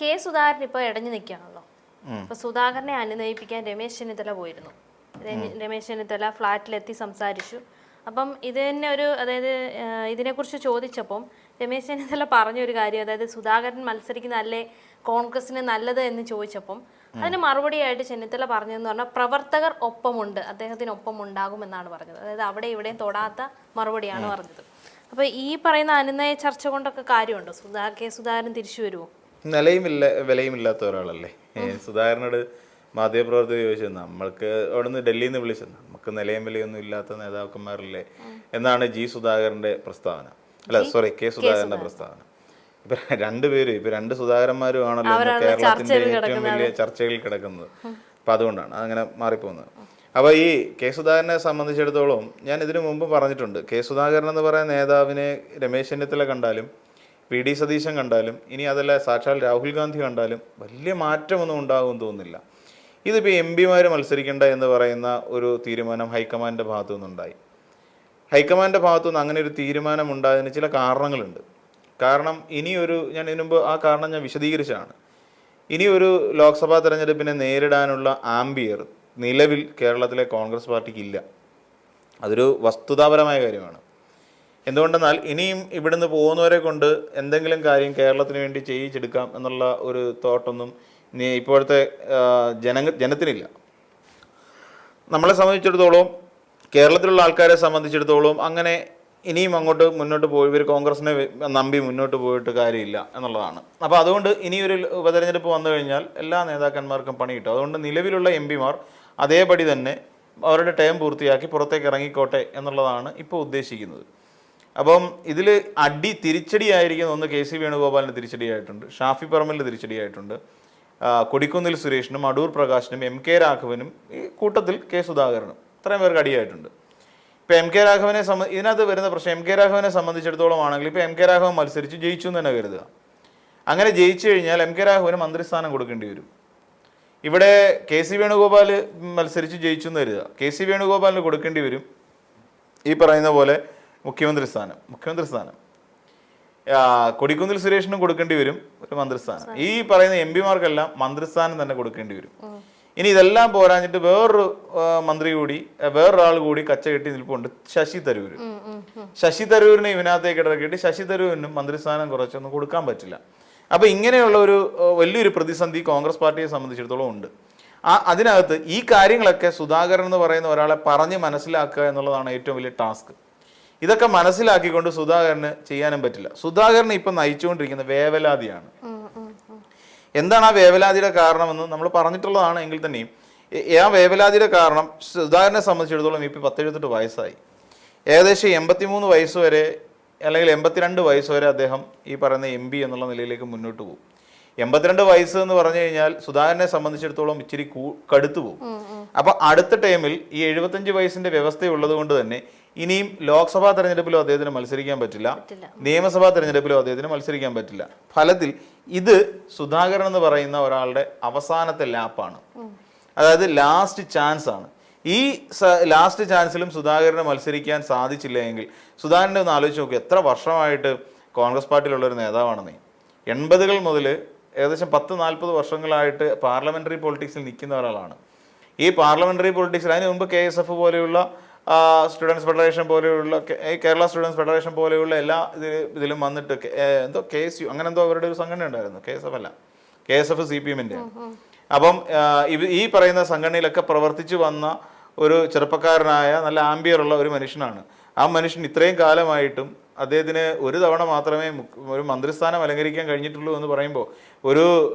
K Sudhakaran ഇപ്പോൾ ഇടഞ്ഞു നിൽക്കുകയാണല്ലോ. അപ്പോൾ സുധാകരനെ അനുനയിപ്പിക്കാൻ രമേശ് ചെന്നിത്തല പോയിരുന്നു. രമേശ് ചെന്നിത്തല ഫ്ലാറ്റിലെത്തി സംസാരിച്ചു. അപ്പം ഇത് തന്നെ അതായത് ഇതിനെക്കുറിച്ച് ചോദിച്ചപ്പം രമേശ് ചെന്നിത്തല പറഞ്ഞൊരു കാര്യം, അതായത് സുധാകരൻ മത്സരിക്കുന്നതല്ലേ കോൺഗ്രസിന് നല്ലത് എന്ന് ചോദിച്ചപ്പം അതിന് മറുപടിയായിട്ട് ചെന്നിത്തല പറഞ്ഞതെന്ന് പറഞ്ഞാൽ പ്രവർത്തകർ ഒപ്പമുണ്ട്, അദ്ദേഹത്തിനൊപ്പം ഉണ്ടാകുമെന്നാണ് പറഞ്ഞത്. അതായത് അവിടെ ഇവിടെയും തൊടാത്ത മറുപടിയാണ് പറഞ്ഞത്. അപ്പോൾ ഈ പറയുന്ന അനുനയ ചർച്ച കൊണ്ടൊക്കെ കാര്യമുണ്ടോ? കെ സുധാകരൻ തിരിച്ചു വരുമോ? നിലയുമില്ല വിലയുമില്ലാത്ത ഒരാളല്ലേ സുധാകരനോട് മാധ്യമപ്രവർത്തകർ ചോദിച്ചത്. നമ്മൾക്ക് അവിടെ നിന്ന് ഡൽഹിയിൽ നിന്ന് വിളിച്ചത് നമുക്ക് നിലയും വിലയൊന്നും ഇല്ലാത്ത നേതാക്കന്മാരല്ലേ എന്നാണ് സുധാകരന്റെ പ്രസ്താവന. കെ സുധാകരന്റെ പ്രസ്താവന. ഇപ്പൊ രണ്ടുപേരും രണ്ട് സുധാകരന്മാരും ആണല്ലോ കേരളത്തിന്റെ ഏറ്റവും വലിയ ചർച്ചകളിൽ കിടക്കുന്നത്. അപ്പൊ അതുകൊണ്ടാണ് അതങ്ങനെ മാറിപ്പോകുന്നത്. അപ്പോൾ ഈ കെ സുധാകരനെ സംബന്ധിച്ചിടത്തോളം ഞാൻ ഇതിനു മുമ്പ് പറഞ്ഞിട്ടുണ്ട്, കെ സുധാകരൻ എന്ന് പറയുന്ന നേതാവിനെ രമേശ് ചെന്നിത്തല കണ്ടാലും പി ഡി സതീശൻ കണ്ടാലും ഇനി അതല്ല സാക്ഷാൽ രാഹുൽ ഗാന്ധി കണ്ടാലും വലിയ മാറ്റമൊന്നും ഉണ്ടാകുമെന്ന് തോന്നുന്നില്ല. ഇതിപ്പോൾ എം പിമാർ മത്സരിക്കേണ്ട എന്ന് പറയുന്ന ഒരു തീരുമാനം ഹൈക്കമാൻഡിൻ്റെ ഭാഗത്തു നിന്നുണ്ടായി. ഹൈക്കമാൻഡിൻ്റെ ഭാഗത്തു നിന്ന് അങ്ങനെ ഒരു തീരുമാനം ഉണ്ടായതിന് ചില കാരണങ്ങളുണ്ട്. കാരണം ഞാൻ ഇതിനു മുമ്പ് ആ കാരണം ഞാൻ വിശദീകരിച്ചാണ്. ഇനി ഒരു ലോക്സഭാ തെരഞ്ഞെടുപ്പിനെ നേരിടാനുള്ള ആംബിയർ നിലവിൽ കേരളത്തിലെ കോൺഗ്രസ് പാർട്ടിക്ക് ഇല്ല. അതൊരു വസ്തുതാപരമായ കാര്യമാണ്. എന്തുകൊണ്ടെന്നാൽ ഇനിയും ഇവിടുന്ന് പോകുന്നവരെ കൊണ്ട് എന്തെങ്കിലും കാര്യം കേരളത്തിന് വേണ്ടി ചെയ്യിച്ചെടുക്കാം എന്നുള്ള ഒരു തോട്ടൊന്നും ഇപ്പോഴത്തെ ജനത്തിനില്ല. നമ്മളെ സംബന്ധിച്ചിടത്തോളം, കേരളത്തിലുള്ള ആൾക്കാരെ സംബന്ധിച്ചിടത്തോളം അങ്ങനെ ഇനിയും അങ്ങോട്ട് മുന്നോട്ട് പോയി ഇവർ കോൺഗ്രസിനെ നമ്പി മുന്നോട്ട് പോയിട്ട് കാര്യമില്ല എന്നുള്ളതാണ്. അപ്പോൾ അതുകൊണ്ട് ഇനിയൊരു ഉപതെരഞ്ഞെടുപ്പ് വന്നു കഴിഞ്ഞാൽ എല്ലാ നേതാക്കന്മാർക്കും പണി കിട്ടും. അതുകൊണ്ട് നിലവിലുള്ള എം പിമാർ അതേപടി തന്നെ അവരുടെ ടേം പൂർത്തിയാക്കി പുറത്തേക്ക് ഇറങ്ങിക്കോട്ടെ എന്നുള്ളതാണ് ഇപ്പോൾ ഉദ്ദേശിക്കുന്നത്. അപ്പം ഇതിൽ തിരിച്ചടിയായിരിക്കുന്ന ഒന്ന് കെ സി വേണുഗോപാലിന് തിരിച്ചടിയായിട്ടുണ്ട്, ഷാഫി പറമ്പലിന് തിരിച്ചടിയായിട്ടുണ്ട്, കൊടിക്കുന്നിൽ സുരേഷിനും അടൂർ പ്രകാശിനും എം കെ രാഘവനും ഈ കൂട്ടത്തിൽ കെ സുധാകരനും ഇത്രയും പേർക്ക് അടിയായിട്ടുണ്ട്. ഇപ്പോൾ എം കെ രാഘവനെ ഇതിനകത്ത് വരുന്ന പ്രശ്നം എം കെ രാഘവനെ സംബന്ധിച്ചിടത്തോളം ആണെങ്കിൽ ഇപ്പോൾ എം കെ രാഘവൻ മത്സരിച്ച് ജയിച്ചു എന്ന് തന്നെ കരുതുക. അങ്ങനെ ജയിച്ചു കഴിഞ്ഞാൽ എം കെ രാഘവന് മന്ത്രിസ്ഥാനം കൊടുക്കേണ്ടി വരും. ഇവിടെ കെ സി വേണുഗോപാൽ മത്സരിച്ച് ജയിച്ചു എന്ന് കരുതുക, കെ സി വേണുഗോപാലിന് കൊടുക്കേണ്ടി വരും ഈ പറയുന്ന പോലെ മുഖ്യമന്ത്രി സ്ഥാനം. കൊടിക്കുന്നിൽ സുരേഷിനും കൊടുക്കേണ്ടി വരും ഒരു മന്ത്രിസ്ഥാനം. ഈ പറയുന്ന എം പിമാർക്കെല്ലാം മന്ത്രിസ്ഥാനം തന്നെ കൊടുക്കേണ്ടി വരും. ഇനി ഇതെല്ലാം പോരാഞ്ഞിട്ട് വേറൊരാൾ കൂടി കച്ച കെട്ടി നിൽപ്പുണ്ട്, ശശി തരൂരിനെ ഇതിനകത്തേക്ക് ഇടക്കിയിട്ട് ശശി തരൂരിനും മന്ത്രിസ്ഥാനം കുറച്ചൊന്നും കൊടുക്കാൻ പറ്റില്ല. അപ്പൊ ഇങ്ങനെയുള്ള ഒരു വലിയൊരു പ്രതിസന്ധി കോൺഗ്രസ് പാർട്ടിയെ സംബന്ധിച്ചിടത്തോളം ഉണ്ട്. അതിനകത്ത് ഈ കാര്യങ്ങളൊക്കെ സുധാകരൻ എന്ന് പറയുന്ന ഒരാളെ പറഞ്ഞ് മനസ്സിലാക്കുക എന്നുള്ളതാണ് ഏറ്റവും വലിയ ടാസ്ക്. ഇതൊക്കെ മനസ്സിലാക്കിക്കൊണ്ട് സുധാകരന് ചെയ്യാനും പറ്റില്ല. സുധാകരനെ ഇപ്പം നയിച്ചുകൊണ്ടിരിക്കുന്ന വേവലാതിയാണ്. എന്താണ് ആ വേവലാതിയുടെ കാരണമെന്ന് നമ്മൾ പറഞ്ഞിട്ടുള്ളതാണ് എങ്കിൽ തന്നെയും ആ വേവലാതിയുടെ കാരണം സുധാകരനെ സംബന്ധിച്ചിടത്തോളം ഇപ്പം 78 വയസ്സായി. ഏകദേശം 83 വയസ്സ് വരെ അല്ലെങ്കിൽ 82 വയസ്സ് വരെ അദ്ദേഹം ഈ പറയുന്ന എം പി എന്നുള്ള നിലയിലേക്ക് മുന്നോട്ട് പോകും. 82 വയസ്സ് എന്ന് പറഞ്ഞു കഴിഞ്ഞാൽ സുധാകരനെ സംബന്ധിച്ചിടത്തോളം ഇച്ചിരി കടുത്തു പോകും. അപ്പൊ അടുത്ത ടൈമിൽ ഈ 75 വയസ്സിന്റെ വ്യവസ്ഥയുള്ളത് കൊണ്ട് തന്നെ ഇനിയും ലോക്സഭാ തെരഞ്ഞെടുപ്പിലോ അദ്ദേഹത്തിന് മത്സരിക്കാൻ പറ്റില്ല, നിയമസഭാ തെരഞ്ഞെടുപ്പിലോ അദ്ദേഹത്തിന് മത്സരിക്കാൻ പറ്റില്ല. ഫലത്തിൽ ഇത് സുധാകരൻ എന്ന് പറയുന്ന ഒരാളുടെ അവസാനത്തെ ലാപ്പാണ്, അതായത് ലാസ്റ്റ് ചാൻസ് ആണ്. ഈ ലാസ്റ്റ് ചാൻസിലും സുധാകരന് മത്സരിക്കാൻ സാധിച്ചില്ല എങ്കിൽ സുധാകരനെ ഒന്ന് ആലോചിച്ച് നോക്കുക, എത്ര വർഷമായിട്ട് കോൺഗ്രസ് പാർട്ടിയിലുള്ളൊരു നേതാവാണെന്നേ. 80കൾ മുതൽ ഏകദേശം 10-40 വർഷങ്ങളായിട്ട് പാർലമെന്ററി പൊളിറ്റിക്സിൽ നിൽക്കുന്ന ഒരാളാണ്. ഈ പാർലമെന്ററി പൊളിറ്റിക്സിൽ അതിന് മുമ്പ് KSF പോലെയുള്ള സ്റ്റുഡൻസ് ഫെഡറേഷൻ പോലെയുള്ള കേരള സ്റ്റുഡൻസ് ഫെഡറേഷൻ പോലെയുള്ള എല്ലാ ഇതിലും വന്നിട്ട് KSU അങ്ങനെ എന്തോ അവരുടെ ഒരു സംഘടന ഉണ്ടായിരുന്നു, KSF അല്ല, KSF CPM-ന്റെ. അപ്പം ഈ പറയുന്ന സംഘടനയിലൊക്കെ പ്രവർത്തിച്ചു വന്ന ഒരു ചെറുപ്പക്കാരനായ നല്ല ആംബിയറുള്ള ഒരു മനുഷ്യനാണ്. ആ മനുഷ്യൻ ഇത്രയും കാലമായിട്ടും അദ്ദേഹത്തിന് ഒരു തവണ മാത്രമേ ഒരു മന്ത്രിസ്ഥാനം അലങ്കരിക്കാൻ കഴിഞ്ഞിട്ടുള്ളൂ എന്ന് പറയുമ്പോൾ ഒരു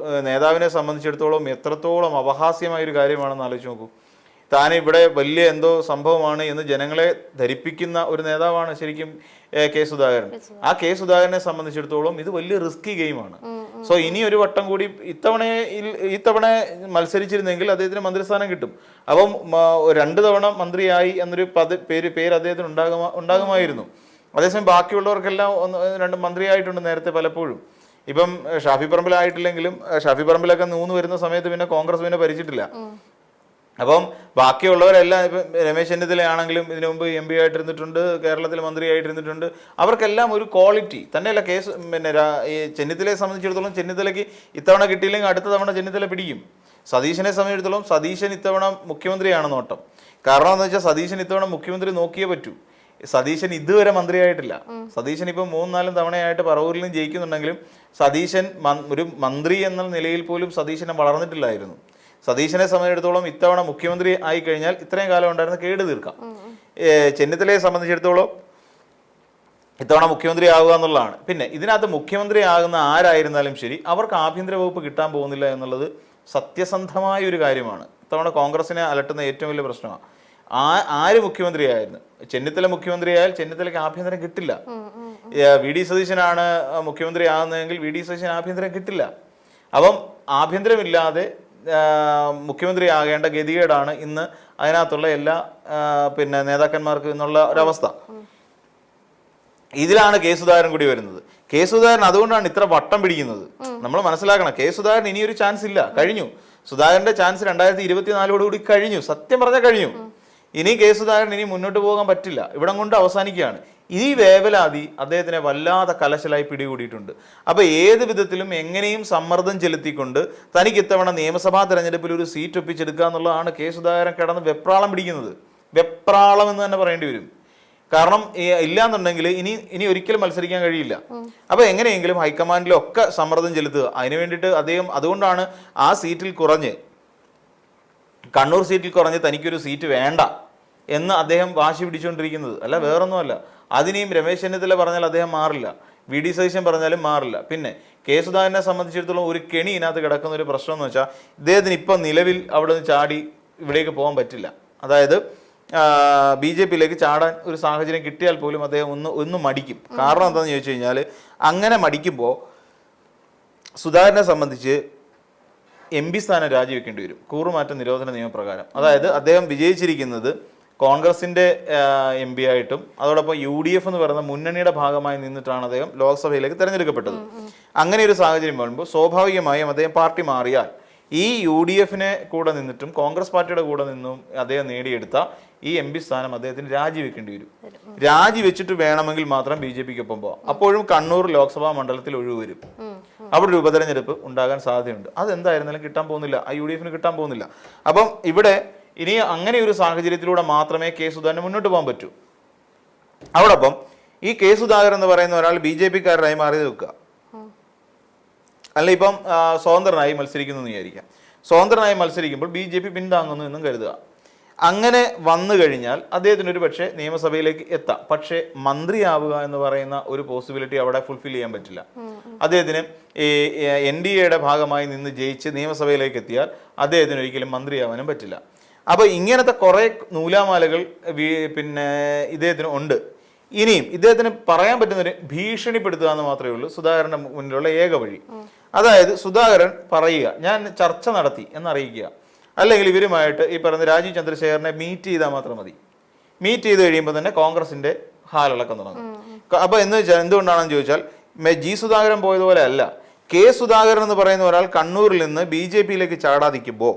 നേതാവിനെ സംബന്ധിച്ചിടത്തോളം എത്രത്തോളം അപഹാസ്യമായൊരു കാര്യമാണെന്ന് ആലോചിച്ച് നോക്കൂ. താൻ ഇവിടെ വലിയ എന്തോ സംഭവമാണ് എന്ന് ജനങ്ങളെ ധരിപ്പിക്കുന്ന ഒരു നേതാവാണ് ശരിക്കും കെ സുധാകരൻ. ആ കെ സുധാകരനെ സംബന്ധിച്ചിടത്തോളം ഇത് വലിയ റിസ്കി ഗെയിമാണ്. സോ ഇനി ഒരു വട്ടം കൂടി ഇത്തവണ മത്സരിച്ചിരുന്നെങ്കിൽ അദ്ദേഹത്തിന് മന്ത്രിസ്ഥാനം കിട്ടും. അപ്പം 2 തവണ മന്ത്രിയായി എന്നൊരു പേര് അദ്ദേഹത്തിന് ഉണ്ടാകുമായിരുന്നു. അതേസമയം ബാക്കിയുള്ളവർക്കെല്ലാം 2 മന്ത്രിയായിട്ടുണ്ട് നേരത്തെ പലപ്പോഴും. ഇപ്പം ഷാഫി പറമ്പിലായിട്ടില്ലെങ്കിലും ഷാഫി പറമ്പിലൊക്കെ 3 വരുന്ന സമയത്ത് പിന്നെ കോൺഗ്രസ് പിന്നെ ഭരിച്ചിട്ടില്ല. അപ്പം ബാക്കിയുള്ളവരെല്ലാം ഇപ്പം രമേശ് ചെന്നിത്തലയാണെങ്കിലും ഇതിനു മുമ്പ് MP ആയിട്ടിരുന്നിട്ടുണ്ട്, കേരളത്തിൽ മന്ത്രിയായിട്ടിരുന്നിട്ടുണ്ട്. അവർക്കെല്ലാം ഒരു ക്വാളിറ്റി തന്നെയല്ല. കേസ് പിന്നെ ഈ ചെന്നിത്തലയെ സംബന്ധിച്ചിടത്തോളം ചെന്നിത്തലയ്ക്ക് ഇത്തവണ കിട്ടിയില്ലെങ്കിൽ അടുത്ത തവണ ചെന്നിത്തല പിടിക്കും. സതീശനെ സംബന്ധിച്ചിടത്തോളം സതീശൻ ഇത്തവണ മുഖ്യമന്ത്രിയാണ് നോട്ടം. കാരണം എന്ന് വെച്ചാൽ സതീശൻ ഇത്തവണ മുഖ്യമന്ത്രി നോക്കിയേ പറ്റൂ. സതീശൻ ഇതുവരെ മന്ത്രിയായിട്ടില്ല. സതീശൻ ഇപ്പം 3-4 തവണയായിട്ട് പറവൂരിലും ജയിക്കുന്നുണ്ടെങ്കിലും സതീശൻ ഒരു മന്ത്രി എന്ന നിലയിൽ പോലും സതീശനെ വളർന്നിട്ടില്ലായിരുന്നു. സതീശനെ സംബന്ധിച്ചിടത്തോളം ഇത്തവണ മുഖ്യമന്ത്രി ആയി കഴിഞ്ഞാൽ ഇത്രയും കാലം ഉണ്ടായിരുന്ന കേട് തീർക്കാം. ചെന്നിത്തലയെ സംബന്ധിച്ചിടത്തോളം ഇത്തവണ മുഖ്യമന്ത്രി ആവുക എന്നുള്ളതാണ്. പിന്നെ ഇതിനകത്ത് മുഖ്യമന്ത്രി ആകുന്ന ആരായിരുന്നാലും ശരി, അവർക്ക് ആഭ്യന്തര വകുപ്പ് കിട്ടാൻ പോകുന്നില്ല എന്നുള്ളത് സത്യസന്ധമായ ഒരു കാര്യമാണ്. ഇത്തവണ കോൺഗ്രസിനെ അലട്ടുന്ന ഏറ്റവും വലിയ പ്രശ്നമാണ്. ആര് മുഖ്യമന്ത്രിയായിരുന്നു, ചെന്നിത്തല മുഖ്യമന്ത്രിയായാൽ ചെന്നിത്തലയ്ക്ക് ആഭ്യന്തരം കിട്ടില്ല. VD സതീശനാണ് മുഖ്യമന്ത്രി ആകുന്നതെങ്കിൽ VD സതീശൻ ആഭ്യന്തരം കിട്ടില്ല. അപ്പം ആഭ്യന്തരമില്ലാതെ മുഖ്യമന്ത്രി ആകേണ്ട ഗതികേടാണ് ഇന്ന് അതിനകത്തുള്ള എല്ലാ പിന്നെ നേതാക്കന്മാർക്ക് എന്നുള്ള ഒരവസ്ഥ. ഇതിലാണ് കെ സുധാകരൻ കൂടി വരുന്നത്. കെ സുധാകരൻ അതുകൊണ്ടാണ് ഇത്ര വട്ടം പിടിക്കുന്നത്. നമ്മൾ മനസ്സിലാക്കണം, കെ സുധാകരൻ ഇനിയൊരു ചാൻസ് ഇല്ല, കഴിഞ്ഞു. സുധാകരന്റെ ചാൻസ് 2024 കഴിഞ്ഞു. സത്യം പറഞ്ഞാൽ കഴിഞ്ഞു. ഇനി കെ സുധാകരൻ ഇനി മുന്നോട്ട് പോകാൻ പറ്റില്ല, ഇവിടം കൊണ്ട് അവസാനിക്കുകയാണ്. ഈ വേവലാതി അദ്ദേഹത്തിനെ വല്ലാതെ കലശലായി പിടികൂടിയിട്ടുണ്ട്. അപ്പൊ ഏത് വിധത്തിലും എങ്ങനെയും സമ്മർദ്ദം ചെലുത്തിക്കൊണ്ട് തനിക്ക് ഇത്തവണ നിയമസഭാ തെരഞ്ഞെടുപ്പിൽ ഒരു സീറ്റ് ഒപ്പിച്ചെടുക്കുക എന്നുള്ളതാണ് കെ സുധാകരൻ കിടന്ന് വെപ്രാളം പിടിക്കുന്നത്. വെപ്രാളം എന്ന് തന്നെ പറയേണ്ടി വരും. കാരണം ഇല്ലാന്നുണ്ടെങ്കിൽ ഇനി ഒരിക്കലും മത്സരിക്കാൻ കഴിയില്ല. അപ്പൊ എങ്ങനെയെങ്കിലും ഹൈക്കമാൻഡിലൊക്കെ സമ്മർദ്ദം ചെലുത്തുക. അതിനു വേണ്ടിയിട്ട് അദ്ദേഹം അതുകൊണ്ടാണ് ആ സീറ്റിൽ കുറഞ്ഞ്, കണ്ണൂർ സീറ്റിൽ കുറഞ്ഞ് തനിക്കൊരു സീറ്റ് വേണ്ട എന്ന് അദ്ദേഹം വാശി പിടിച്ചുകൊണ്ടിരിക്കുന്നത്. അല്ല, വേറൊന്നുമല്ല. അതിനെയും രമേശ് ചെന്നിത്തല പറഞ്ഞാൽ അദ്ദേഹം മാറില്ല, VD സതീശൻ പറഞ്ഞാലും മാറില്ല. പിന്നെ കെ സുധാകരനെ സംബന്ധിച്ചിടത്തോളം ഒരു കെണി ഇതിനകത്ത് കിടക്കുന്ന ഒരു പ്രശ്നം എന്ന് വെച്ചാൽ ഇദ്ദേഹത്തിന് ഇപ്പം നിലവിൽ അവിടെ നിന്ന് ചാടി ഇവിടേക്ക് പോകാൻ പറ്റില്ല. അതായത് BJP-യിലേക്ക് ചാടാൻ ഒരു സാഹചര്യം കിട്ടിയാൽ പോലും അദ്ദേഹം ഒന്ന് മടിക്കും. കാരണം എന്താണെന്ന് ചോദിച്ചു കഴിഞ്ഞാൽ, അങ്ങനെ മടിക്കുമ്പോൾ സുധാകരനെ സംബന്ധിച്ച് MP സ്ഥാനം രാജിവെക്കേണ്ടി വരും, കൂറുമാറ്റ നിരോധന നിയമപ്രകാരം. അതായത് അദ്ദേഹം വിജയിച്ചിരിക്കുന്നത് കോൺഗ്രസിന്റെ MP ആയിട്ടും അതോടൊപ്പം UDF എന്ന് പറയുന്ന മുന്നണിയുടെ ഭാഗമായി നിന്നിട്ടാണ് അദ്ദേഹം ലോക്സഭയിലേക്ക് തിരഞ്ഞെടുക്കപ്പെട്ടത്. അങ്ങനെ ഒരു സാഹചര്യം വരുമ്പോൾ സ്വാഭാവികമായും അദ്ദേഹം പാർട്ടി മാറിയാൽ ഈ UDF-നെ കൂടെ നിന്നിട്ടും കോൺഗ്രസ് പാർട്ടിയുടെ കൂടെ നിന്നും അദ്ദേഹം നേടിയെടുത്ത ഈ MP സ്ഥാനം അദ്ദേഹത്തിന് രാജിവെക്കേണ്ടി വരും. രാജിവെച്ചിട്ട് വേണമെങ്കിൽ മാത്രം BJP-ക്കൊപ്പം പോവാം. അപ്പോഴും കണ്ണൂർ ലോക്സഭാ മണ്ഡലത്തിൽ ഒഴിവ് വരും. അവിടെ ഒരു ഉപതെരഞ്ഞെടുപ്പ് ഉണ്ടാകാൻ സാധ്യതയുണ്ട്. അതെന്തായിരുന്നാലും കിട്ടാൻ പോകുന്നില്ല, ആ UDF-ന് കിട്ടാൻ പോകുന്നില്ല. അപ്പം ഇവിടെ ഇനി അങ്ങനെ ഒരു സാഹചര്യത്തിലൂടെ മാത്രമേ കെ സുധാകരന് മുന്നോട്ട് പോകാൻ പറ്റൂ. അതോടൊപ്പം ഈ കെ സുധാകരൻ എന്ന് പറയുന്ന ഒരാൾ BJP-കാരനായി മാറിയത് വെക്കുക, അല്ല ഇപ്പം സ്വതന്ത്രനായി മത്സരിക്കുന്നു എന്ന് വിചാരിക്കാം. സ്വതന്ത്രനായി മത്സരിക്കുമ്പോൾ BJP പിന്താങ്ങുന്നു എന്നും കരുതുക. അങ്ങനെ വന്നു കഴിഞ്ഞാൽ അദ്ദേഹത്തിന് ഒരു പക്ഷേ നിയമസഭയിലേക്ക് എത്താം. പക്ഷേ മന്ത്രിയാവുക എന്ന് പറയുന്ന ഒരു പോസിബിലിറ്റി അവിടെ ഫുൾഫിൽ ചെയ്യാൻ പറ്റില്ല. അദ്ദേഹത്തിന് ഈ NDA-യുടെ ഭാഗമായി നിന്ന് ജയിച്ച് നിയമസഭയിലേക്ക് എത്തിയാൽ അദ്ദേഹത്തിന് ഒരിക്കലും മന്ത്രിയാവാനും പറ്റില്ല. അപ്പോൾ ഇങ്ങനത്തെ കുറേ നൂലാമാലകൾ പിന്നെ ഇദ്ദേഹത്തിന് ഉണ്ട്. ഇനിയും ഇദ്ദേഹത്തിന് പറയാൻ പറ്റുന്നൊരു ഭീഷണിപ്പെടുത്തുക എന്ന് മാത്രമേ ഉള്ളൂ സുധാകരന്റെ മുന്നിലുള്ള ഏക വഴി. അതായത് സുധാകരൻ പറയുക, ഞാൻ ചർച്ച നടത്തി എന്നറിയിക്കുക. അല്ലെങ്കിൽ ഇവരുമായിട്ട് ഈ പറയുന്ന രാജീവ് ചന്ദ്രശേഖരനെ മീറ്റ് ചെയ്താൽ മാത്രം മതി. മീറ്റ് ചെയ്ത് കഴിയുമ്പോൾ തന്നെ കോൺഗ്രസിന്റെ ഹാലിളക്കം തുടങ്ങും. അപ്പൊ എന്ന് വെച്ചാൽ എന്തുകൊണ്ടാണെന്ന് ചോദിച്ചാൽ G സുധാകരൻ പോയതുപോലെ അല്ല, കെ സുധാകരൻ എന്ന് പറയുന്ന ഒരാൾ കണ്ണൂരിൽ നിന്ന് BJP-യിലേക്ക് ചാടാതിരിക്കുമ്പോൾ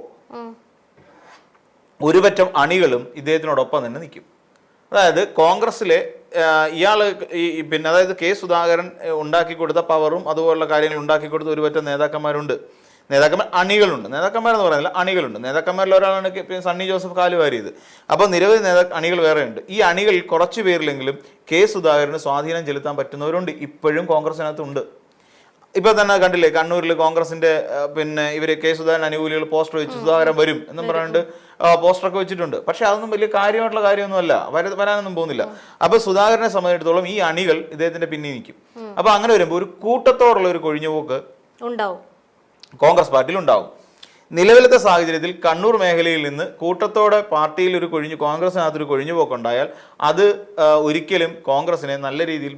ഒരുപറ്റം അണികളും ഇദ്ദേഹത്തിനോടൊപ്പം തന്നെ നിൽക്കും. അതായത് കോൺഗ്രസ്സിലെ ഇയാൾ പിന്നെ അതായത് കെ സുധാകരൻ ഉണ്ടാക്കി കൊടുത്ത പവറും അതുപോലുള്ള കാര്യങ്ങൾ ഉണ്ടാക്കി കൊടുത്ത ഒരുപറ്റം നേതാക്കന്മാരുണ്ട്. അണികളുണ്ട്. നേതാക്കന്മാരെന്ന് പറയുന്നില്ല, അണികളുണ്ട്. നേതാക്കന്മാരിൽ ഒരാളാണ് സണ്ണി ജോസഫ് കാലുവാരിയത്. അപ്പോൾ നിരവധി അണികൾ വേറെയുണ്ട്. ഈ അണികളിൽ കുറച്ചു പേരിലെങ്കിലും കെ സുധാകരന് സ്വാധീനം ചെലുത്താൻ പറ്റുന്നവരുണ്ട്, ഇപ്പോഴും കോൺഗ്രസിനകത്തുണ്ട്. ഇപ്പൊ തന്നെ കണ്ടില്ലേ, കണ്ണൂരിൽ കോൺഗ്രസിന്റെ പിന്നെ ഇവര് കെ സുധാകരൻ അനുകൂലികൾ പോസ്റ്റർ വെച്ച് സുധാകരൻ വരും എന്നും പറഞ്ഞിട്ട് പോസ്റ്ററൊക്കെ വെച്ചിട്ടുണ്ട്. പക്ഷെ അതൊന്നും വലിയ കാര്യമായിട്ടുള്ള കാര്യമൊന്നുമല്ല, വരാനൊന്നും പോകുന്നില്ല. അപ്പൊ സുധാകരനെ സംബന്ധിച്ചിടത്തോളം ഈ അണികൾ ഇദ്ദേഹത്തിന്റെ പിന്നിൽ നിൽക്കും. അപ്പൊ അങ്ങനെ വരുമ്പോൾ ഒരു കൂട്ടത്തോടുള്ള ഒരു കൊഴിഞ്ഞുപോക്ക് ഉണ്ടാവും, കോൺഗ്രസ് പാർട്ടിയിൽ ഉണ്ടാവും. നിലവിലത്തെ സാഹചര്യത്തിൽ കണ്ണൂർ മേഖലയിൽ നിന്ന് കൂട്ടത്തോടെ പാർട്ടിയിൽ ഒരു കോൺഗ്രസിനകത്തൊരു കൊഴിഞ്ഞുപോക്കുണ്ടായാൽ അത് ഒരിക്കലും കോൺഗ്രസിനെ നല്ല രീതിയിൽ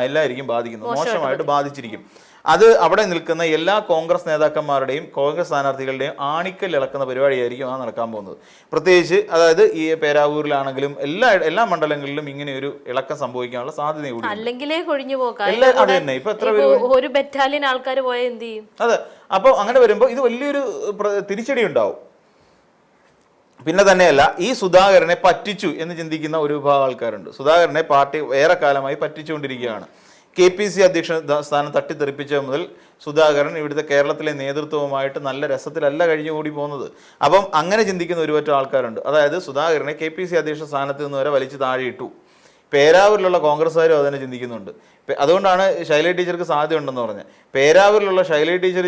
അല്ലായിരിക്കും ബാധിക്കുന്നത്, മോശമായിട്ട് ബാധിച്ചിരിക്കും. അത് അവിടെ നിൽക്കുന്ന എല്ലാ കോൺഗ്രസ് നേതാക്കന്മാരുടെയും കോൺഗ്രസ് സ്ഥാനാർത്ഥികളുടെയും ആണിക്കൽ ഇളക്കുന്ന പരിപാടിയായിരിക്കും ആ നടക്കാൻ പോകുന്നത്. പ്രത്യേകിച്ച് അതായത് ഈ പേരാവൂരിലാണെങ്കിലും എല്ലാ മണ്ഡലങ്ങളിലും ഇങ്ങനെ ഒരു ഇളക്കം സംഭവിക്കാനുള്ള സാധ്യത കൂടി. അല്ലെങ്കിലേ കൊഴിഞ്ഞു പോകാം. അത് തന്നെ ഇപ്പൊ എത്ര ഒരു ബറ്റാലിയൻ ആൾക്കാർ പോയാൽ എന്ത് ചെയ്യും? അതെ. അപ്പോൾ അങ്ങനെ വരുമ്പോൾ ഇത് വലിയൊരു തിരിച്ചടി ഉണ്ടാവും. പിന്നെ തന്നെയല്ല, ഈ സുധാകരനെ പറ്റിച്ചു എന്ന് ചിന്തിക്കുന്ന ഒരു വിഭാഗം ആൾക്കാരുണ്ട്. സുധാകരനെ പാർട്ടി ഏറെ കാലമായി പറ്റിച്ചുകൊണ്ടിരിക്കുകയാണ്. KPC അധ്യക്ഷ സ്ഥാനം തട്ടിത്തെറിപ്പിച്ച മുതൽ സുധാകരൻ ഇവിടുത്തെ കേരളത്തിലെ നേതൃത്വവുമായിട്ട് നല്ല രസത്തിലല്ല കഴിഞ്ഞുകൂടി പോകുന്നത്. അപ്പം അങ്ങനെ ചിന്തിക്കുന്ന ഒരുപറ്റം ആൾക്കാരുണ്ട്. അതായത് സുധാകരനെ KPC അധ്യക്ഷ സ്ഥാനത്ത് നിന്ന് വരെ വലിച്ചു താഴെയിട്ടു. പേരാവൂരിലുള്ള കോൺഗ്രസ്സുകാരും അതിനെ ചിന്തിക്കുന്നുണ്ട്. അതുകൊണ്ടാണ് ശൈലജ ടീച്ചർക്ക് സാധ്യത ഉണ്ടെന്ന് പറഞ്ഞത്. പേരാവൂരിലുള്ള ശൈലജ ടീച്ചർ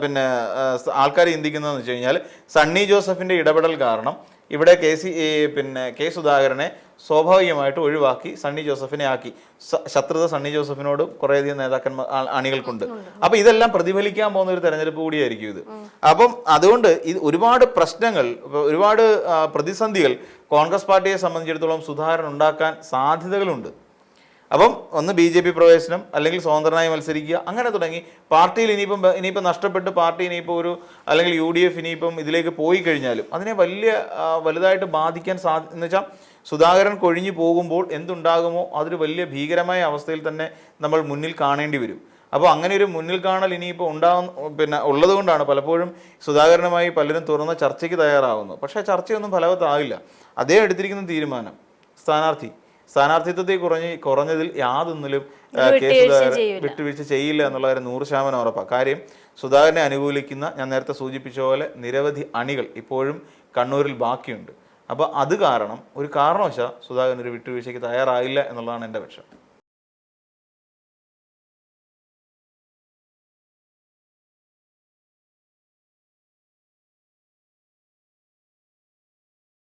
പിന്നെ ആൾക്കാർ ചിന്തിക്കുന്നതെന്ന് വെച്ച് കഴിഞ്ഞാൽ സണ്ണി ജോസഫിൻ്റെ ഇടപെടൽ കാരണം ഇവിടെ കെ സുധാകരനെ സ്വാഭാവികമായിട്ട് ഒഴിവാക്കി സണ്ണി ജോസഫിനെ ആക്കി. ശത്രുത സണ്ണി ജോസഫിനോടും കുറേയധികം നേതാക്കന്മാർ അണികൾക്കുണ്ട്. അപ്പൊ ഇതെല്ലാം പ്രതിഫലിക്കാൻ പോകുന്ന ഒരു തെരഞ്ഞെടുപ്പ് കൂടിയായിരിക്കും ഇത്. അപ്പം അതുകൊണ്ട് ഇത് ഒരുപാട് പ്രശ്നങ്ങൾ, ഒരുപാട് പ്രതിസന്ധികൾ കോൺഗ്രസ് പാർട്ടിയെ സംബന്ധിച്ചിടത്തോളം സുധാകരൻ ഉണ്ടാക്കാൻ സാധ്യതകളുണ്ട്. അപ്പം ഒന്ന് BJP പ്രവേശനം, അല്ലെങ്കിൽ സ്വതന്ത്രനായി മത്സരിക്കുക, അങ്ങനെ തുടങ്ങി പാർട്ടിയിൽ ഇനിയിപ്പം നഷ്ടപ്പെട്ട് പാർട്ടി ഇനിയിപ്പോൾ അല്ലെങ്കിൽ UDF ഇനിയിപ്പം ഇതിലേക്ക് പോയി കഴിഞ്ഞാലും അതിനെ വലുതായിട്ട് ബാധിക്കാൻ എന്ന് വെച്ചാൽ സുധാകരൻ കൊഴിഞ്ഞു പോകുമ്പോൾ എന്തുണ്ടാകുമോ അതൊരു വലിയ ഭീകരമായ അവസ്ഥയിൽ തന്നെ നമ്മൾ മുന്നിൽ കാണേണ്ടി വരും. അപ്പോൾ അങ്ങനെ ഒരു മുന്നിൽ കാണൽ ഇനിയിപ്പോൾ ഉള്ളത് കൊണ്ടാണ് പലപ്പോഴും സുധാകരനുമായി പലരും തുറന്ന ചർച്ചയ്ക്ക് തയ്യാറാവുന്നു. പക്ഷേ ചർച്ചയൊന്നും ഫലവത്താവില്ല. അദ്ദേഹം എടുത്തിരിക്കുന്ന തീരുമാനം സ്ഥാനാർത്ഥിത്വത്തെ കുറഞ്ഞതിൽ യാതൊന്നിലും വിട്ടുവീഴ്ച ചെയ്യില്ല എന്നുള്ള കാര്യം 100% ഉറപ്പാണ്. കാര്യം സുധാകരനെ അനുകൂലിക്കുന്ന, ഞാൻ നേരത്തെ സൂചിപ്പിച്ച പോലെ, നിരവധി അണികൾ ഇപ്പോഴും കണ്ണൂരിൽ ബാക്കിയുണ്ട്. അപ്പോൾ അത് കാരണം ഒരു കാരണവശാൽ സുധാകരൻ ഒരു വിട്ടുവീഴ്ചയ്ക്ക് തയ്യാറായില്ല എന്നുള്ളതാണ് എൻ്റെ പക്ഷം.